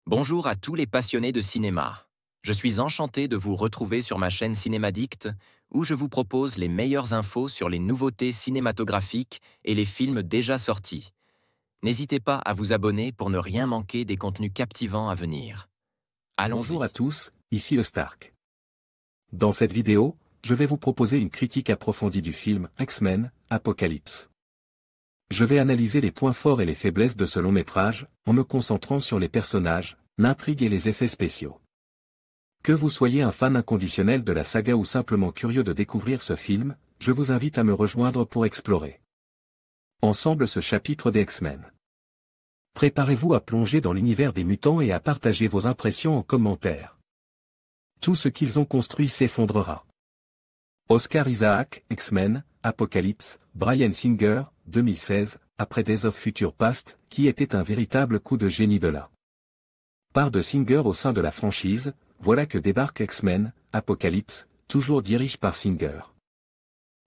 Bonjour à tous les passionnés de cinéma. Je suis enchanté de vous retrouver sur ma chaîne Cinémadicte, où je vous propose les meilleures infos sur les nouveautés cinématographiques et les films déjà sortis. N'hésitez pas à vous abonner pour ne rien manquer des contenus captivants à venir. Bonjour à Allons-y. tous, ici le Stark. Dans cette vidéo, je vais vous proposer une critique approfondie du film X-Men, Apocalypse. Je vais analyser les points forts et les faiblesses de ce long métrage, en me concentrant sur les personnages, l'intrigue et les effets spéciaux. Que vous soyez un fan inconditionnel de la saga ou simplement curieux de découvrir ce film, je vous invite à me rejoindre pour explorer ensemble ce chapitre des X-Men. Préparez-vous à plonger dans l'univers des mutants et à partager vos impressions en commentaire. Tout ce qu'ils ont construit s'effondrera. Oscar Isaac, X-Men, Apocalypse, Bryan Singer, 2016, après Days of Future Past, qui était un véritable coup de génie de la part de Singer au sein de la franchise, voilà que débarque X-Men, Apocalypse, toujours dirigé par Singer.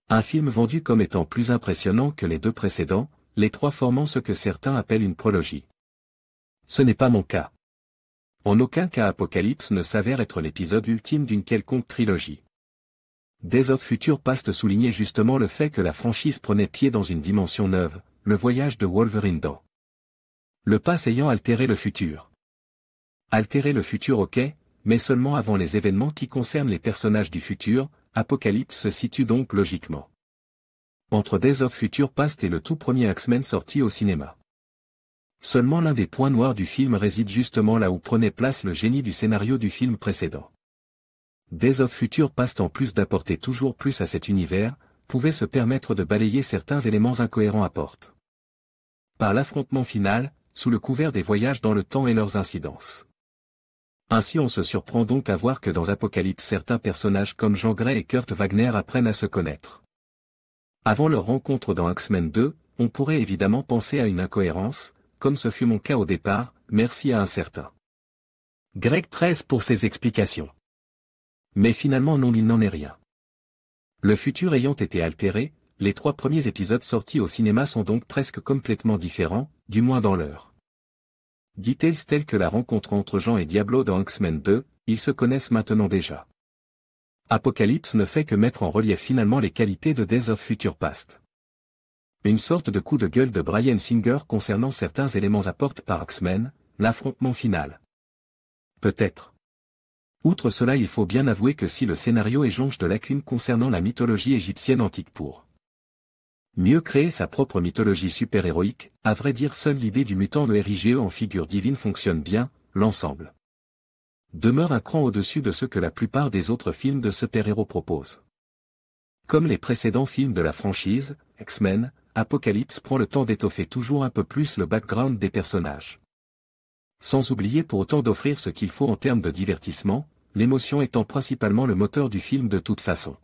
Un film vendu comme étant plus impressionnant que les deux précédents, les trois formant ce que certains appellent une prologie. Ce n'est pas mon cas. En aucun cas Apocalypse ne s'avère être l'épisode ultime d'une quelconque trilogie. Days of Future Past soulignait justement le fait que la franchise prenait pied dans une dimension neuve, le voyage de Wolverine dans le passé ayant altéré le futur. Altérer le futur ok, mais seulement avant les événements qui concernent les personnages du futur, Apocalypse se situe donc logiquement entre Days of Future Past et le tout premier X-Men sorti au cinéma. Seulement l'un des points noirs du film réside justement là où prenait place le génie du scénario du film précédent. Days of Future Past, en plus d'apporter toujours plus à cet univers, pouvait se permettre de balayer certains éléments incohérents à porte. Par l'affrontement final, sous le couvert des voyages dans le temps et leurs incidences. Ainsi on se surprend donc à voir que dans Apocalypse certains personnages comme Jean Grey et Kurt Wagner apprennent à se connaître. Avant leur rencontre dans X-Men 2, on pourrait évidemment penser à une incohérence, comme ce fut mon cas au départ, merci à un certain Greg 13 pour ses explications. Mais finalement non, il n'en est rien. Le futur ayant été altéré, les trois premiers épisodes sortis au cinéma sont donc presque complètement différents, du moins dans leur details tels que la rencontre entre Jean et Diablo dans X-Men 2, ils se connaissent maintenant déjà. Apocalypse ne fait que mettre en relief finalement les qualités de Days of Future Past. Une sorte de coup de gueule de Bryan Singer concernant certains éléments apportés par X-Men, l'affrontement final. Peut-être. Outre cela, il faut bien avouer que si le scénario est jonché de lacunes concernant la mythologie égyptienne antique pour mieux créer sa propre mythologie super-héroïque, à vrai dire seule l'idée du mutant le érigé en figure divine fonctionne bien, l'ensemble demeure un cran au-dessus de ce que la plupart des autres films de super-héros proposent. Comme les précédents films de la franchise, X-Men, Apocalypse prend le temps d'étoffer toujours un peu plus le background des personnages. Sans oublier pour autant d'offrir ce qu'il faut en termes de divertissement, l'émotion étant principalement le moteur du film de toute façon.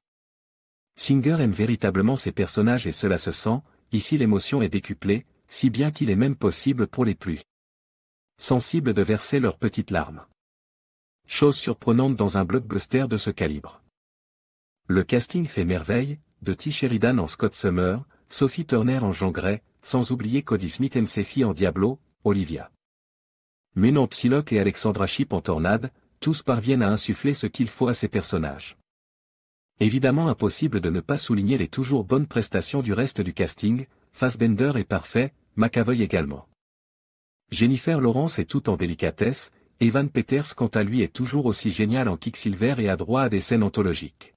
Singer aime véritablement ses personnages et cela se sent, ici l'émotion est décuplée, si bien qu'il est même possible pour les plus sensibles de verser leurs petites larmes. Chose surprenante dans un blockbuster de ce calibre. Le casting fait merveille, de T. Sheridan en Scott Summer, Sophie Turner en Jean Grey, sans oublier Cody Smith Mcephi en Diablo, Olivia Munn en Psylocke et Alexandra Shipp en Tornade, tous parviennent à insuffler ce qu'il faut à ces personnages. Évidemment impossible de ne pas souligner les toujours bonnes prestations du reste du casting, Fassbender est parfait, McAvoy également. Jennifer Lawrence est tout en délicatesse, Evan Peters quant à lui est toujours aussi génial en Quicksilver et a droit à des scènes anthologiques.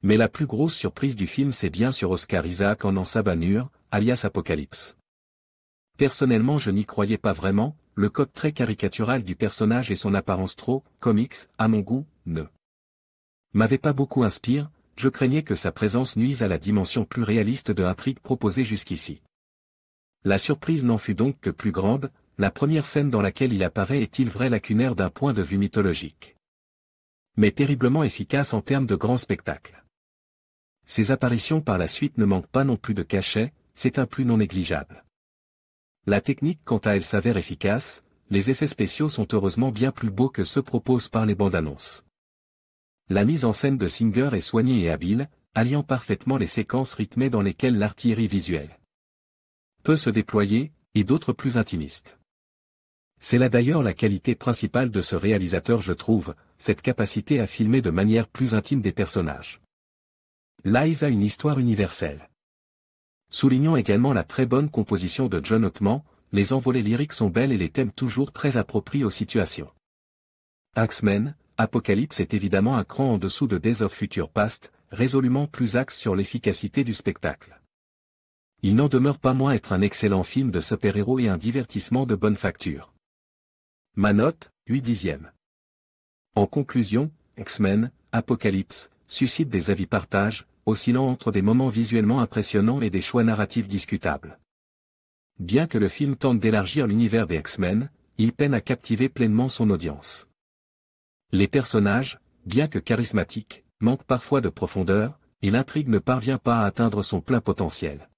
Mais la plus grosse surprise du film c'est bien sûr Oscar Isaac en Asa Banur, alias Apocalypse. Personnellement je n'y croyais pas vraiment, le code très caricatural du personnage et son apparence trop, comics, à mon goût, ne m'avait pas beaucoup inspiré, je craignais que sa présence nuise à la dimension plus réaliste de l'intrigue proposée jusqu'ici. La surprise n'en fut donc que plus grande, la première scène dans laquelle il apparaît est-il vrai lacunaire d'un point de vue mythologique. Mais terriblement efficace en termes de grand spectacle. Ses apparitions par la suite ne manquent pas non plus de cachet, c'est un plus non négligeable. La technique quant à elle s'avère efficace, les effets spéciaux sont heureusement bien plus beaux que ceux proposés par les bandes annonces. La mise en scène de Singer est soignée et habile, alliant parfaitement les séquences rythmées dans lesquelles l'artillerie visuelle peut se déployer, et d'autres plus intimistes. C'est là d'ailleurs la qualité principale de ce réalisateur, je trouve, cette capacité à filmer de manière plus intime des personnages. Lies a une histoire universelle. Soulignons également la très bonne composition de John Ottman, les envolées lyriques sont belles et les thèmes toujours très appropriés aux situations. X-Men, Apocalypse est évidemment un cran en dessous de Days of Future Past, résolument plus axe sur l'efficacité du spectacle. Il n'en demeure pas moins être un excellent film de super-héros et un divertissement de bonne facture. Ma note, 8/10. En conclusion, X-Men, Apocalypse, suscite des avis partage, oscillant entre des moments visuellement impressionnants et des choix narratifs discutables. Bien que le film tente d'élargir l'univers des X-Men, il peine à captiver pleinement son audience. Les personnages, bien que charismatiques, manquent parfois de profondeur, et l'intrigue ne parvient pas à atteindre son plein potentiel.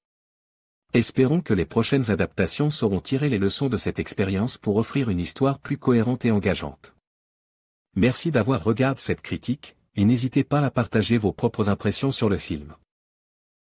Espérons que les prochaines adaptations sauront tirer les leçons de cette expérience pour offrir une histoire plus cohérente et engageante. Merci d'avoir regardé cette critique, et n'hésitez pas à partager vos propres impressions sur le film.